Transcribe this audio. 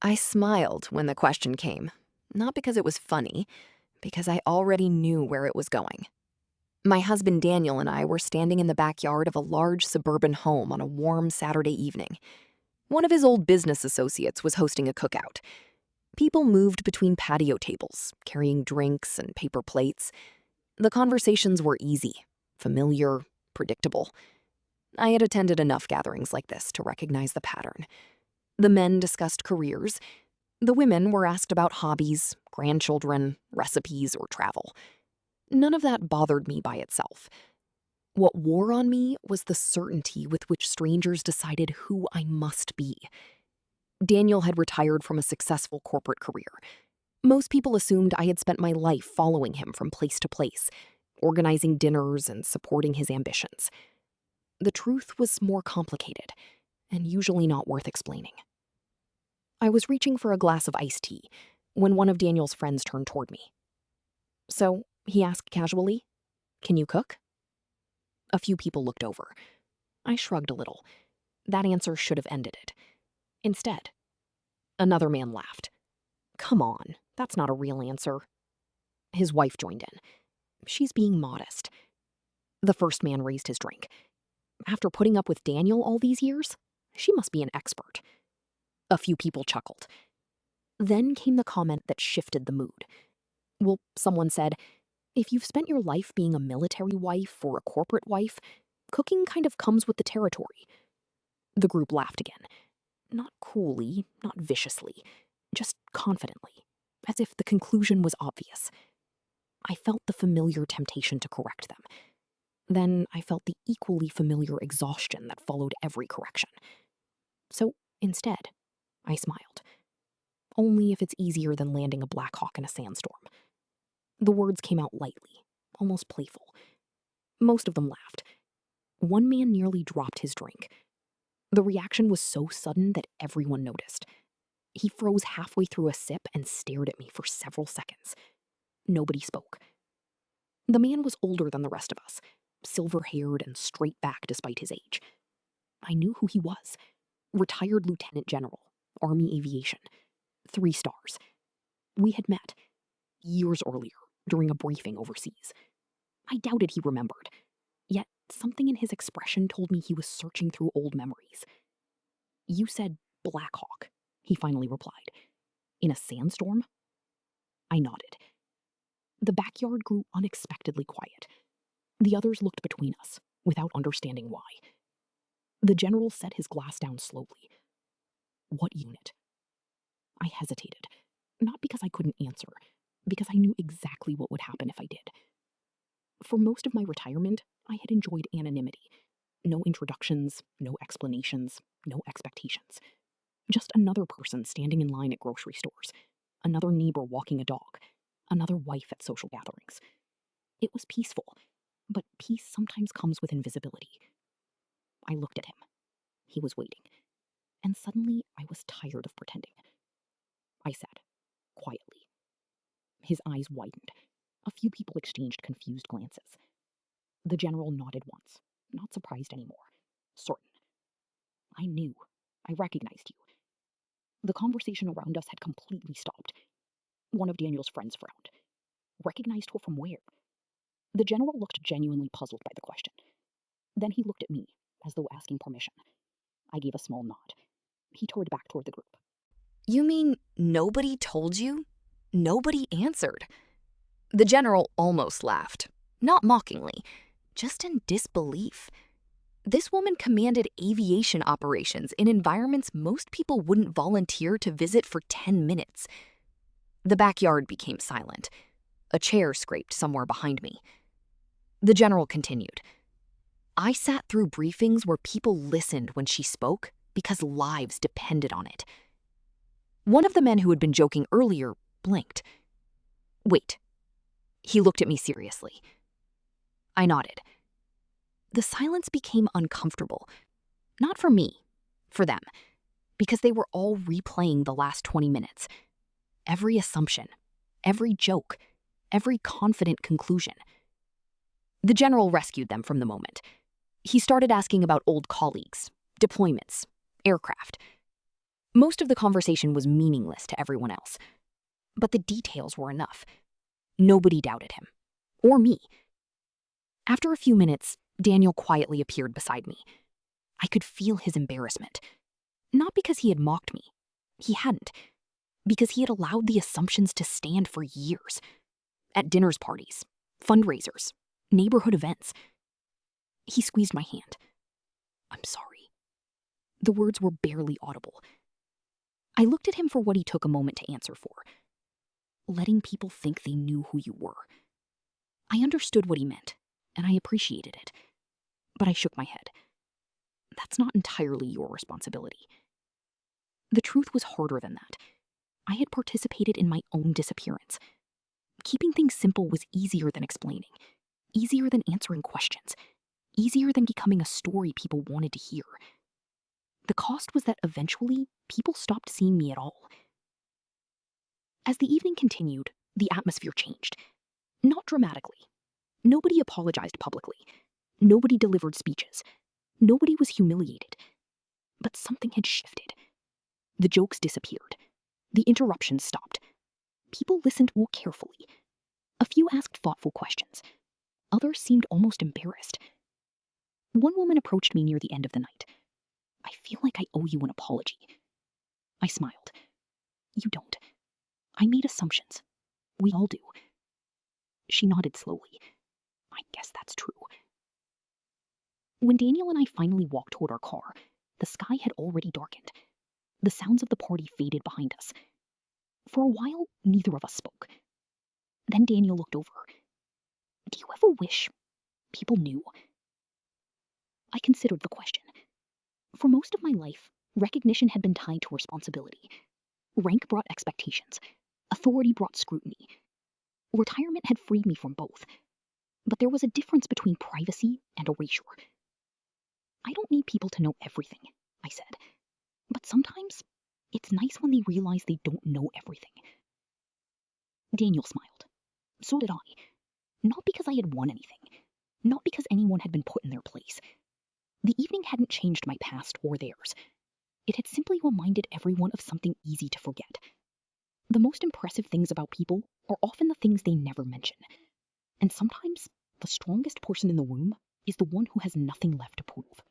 I smiled when the question came, not because it was funny, because I already knew where it was going. My husband Daniel and I were standing in the backyard of a large suburban home on a warm Saturday evening. One of his old business associates was hosting a cookout. People moved between patio tables, carrying drinks and paper plates. The conversations were easy, familiar, predictable. I had attended enough gatherings like this to recognize the pattern. The men discussed careers. The women were asked about hobbies, grandchildren, recipes, or travel. None of that bothered me by itself. What wore on me was the certainty with which strangers decided who I must be. Daniel had retired from a successful corporate career. Most people assumed I had spent my life following him from place to place, organizing dinners and supporting his ambitions. The truth was more complicated, and usually not worth explaining. I was reaching for a glass of iced tea when one of Daniel's friends turned toward me. "So," he asked casually, "can you cook?" A few people looked over. I shrugged a little. That answer should have ended it. Instead, another man laughed. "Come on, that's not a real answer." His wife joined in. "She's being modest." The first man raised his drink. "After putting up with Daniel all these years, she must be an expert." A few people chuckled. Then came the comment that shifted the mood. Well, someone said, "If you've spent your life being a military wife or a corporate wife, cooking kind of comes with the territory." The group laughed again. Not coolly, not viciously, just confidently, as if the conclusion was obvious. I felt the familiar temptation to correct them. Then I felt the equally familiar exhaustion that followed every correction. So instead, I smiled. Only if it's easier than landing a Black Hawk in a sandstorm. The words came out lightly, almost playful. Most of them laughed. One man nearly dropped his drink. The reaction was so sudden that everyone noticed. He froze halfway through a sip and stared at me for several seconds. Nobody spoke. The man was older than the rest of us, silver-haired and straight-backed despite his age. I knew who he was. Retired Lieutenant General, Army Aviation. 3 stars. We had met years earlier during a briefing overseas. I doubted he remembered. Yet something in his expression told me he was searching through old memories. "You said Black Hawk," he finally replied. "In a sandstorm?" I nodded. The backyard grew unexpectedly quiet. The others looked between us, without understanding why. The general set his glass down slowly. "What unit?" I hesitated, not because I couldn't answer, because I knew exactly what would happen if I did. For most of my retirement, I had enjoyed anonymity. No introductions, no explanations, no expectations. Just another person standing in line at grocery stores, another neighbor walking a dog, another wife at social gatherings. It was peaceful, but peace sometimes comes with invisibility. I looked at him. He was waiting. And suddenly, I was tired of pretending. I said, quietly. His eyes widened. A few people exchanged confused glances. The general nodded once, not surprised anymore. Certain. I knew. I recognized you. The conversation around us had completely stopped. One of Daniel's friends frowned. Recognized her from where? The general looked genuinely puzzled by the question. Then he looked at me, as though asking permission. I gave a small nod. He turned back toward the group. "You mean nobody told you? Nobody answered?" The general almost laughed, not mockingly, just in disbelief. This woman commanded aviation operations in environments most people wouldn't volunteer to visit for 10 minutes. The backyard became silent. A chair scraped somewhere behind me. The general continued. "I sat through briefings where people listened when she spoke because lives depended on it." One of the men who had been joking earlier blinked. "Wait." He looked at me seriously. I nodded. The silence became uncomfortable. Not for me, for them, because they were all replaying the last 20 minutes. Every assumption, every joke, every confident conclusion. The general rescued them from the moment. He started asking about old colleagues, deployments, aircraft. Most of the conversation was meaningless to everyone else, but the details were enough. Nobody doubted him. Or me. After a few minutes, Daniel quietly appeared beside me. I could feel his embarrassment. Not because he had mocked me. He hadn't. Because he had allowed the assumptions to stand for years. At dinners parties, fundraisers, neighborhood events. He squeezed my hand. "I'm sorry." The words were barely audible. I looked at him for what he took a moment to answer for. Letting people think they knew who you were. I understood what he meant, and I appreciated it. But I shook my head. That's not entirely your responsibility. The truth was harder than that. I had participated in my own disappearance. Keeping things simple was easier than explaining, easier than answering questions, easier than becoming a story people wanted to hear. The cost was that eventually, people stopped seeing me at all. As the evening continued, the atmosphere changed. Not dramatically. Nobody apologized publicly. Nobody delivered speeches. Nobody was humiliated. But something had shifted. The jokes disappeared. The interruptions stopped. People listened more carefully. A few asked thoughtful questions. Others seemed almost embarrassed. One woman approached me near the end of the night. "I feel like I owe you an apology." I smiled. "You don't. I made assumptions. We all do." She nodded slowly. "I guess that's true." When Daniel and I finally walked toward our car, the sky had already darkened. The sounds of the party faded behind us. For a while, neither of us spoke. Then Daniel looked over. "Do you ever wish people knew?" I considered the question. For most of my life, recognition had been tied to responsibility. Rank brought expectations. Authority brought scrutiny. Retirement had freed me from both. But there was a difference between privacy and erasure. "I don't need people to know everything," I said. "But sometimes, it's nice when they realize they don't know everything." Daniel smiled. So did I. Not because I had won anything. Not because anyone had been put in their place. The evening hadn't changed my past or theirs. It had simply reminded everyone of something easy to forget. The most impressive things about people are often the things they never mention. And sometimes, the strongest person in the room is the one who has nothing left to prove.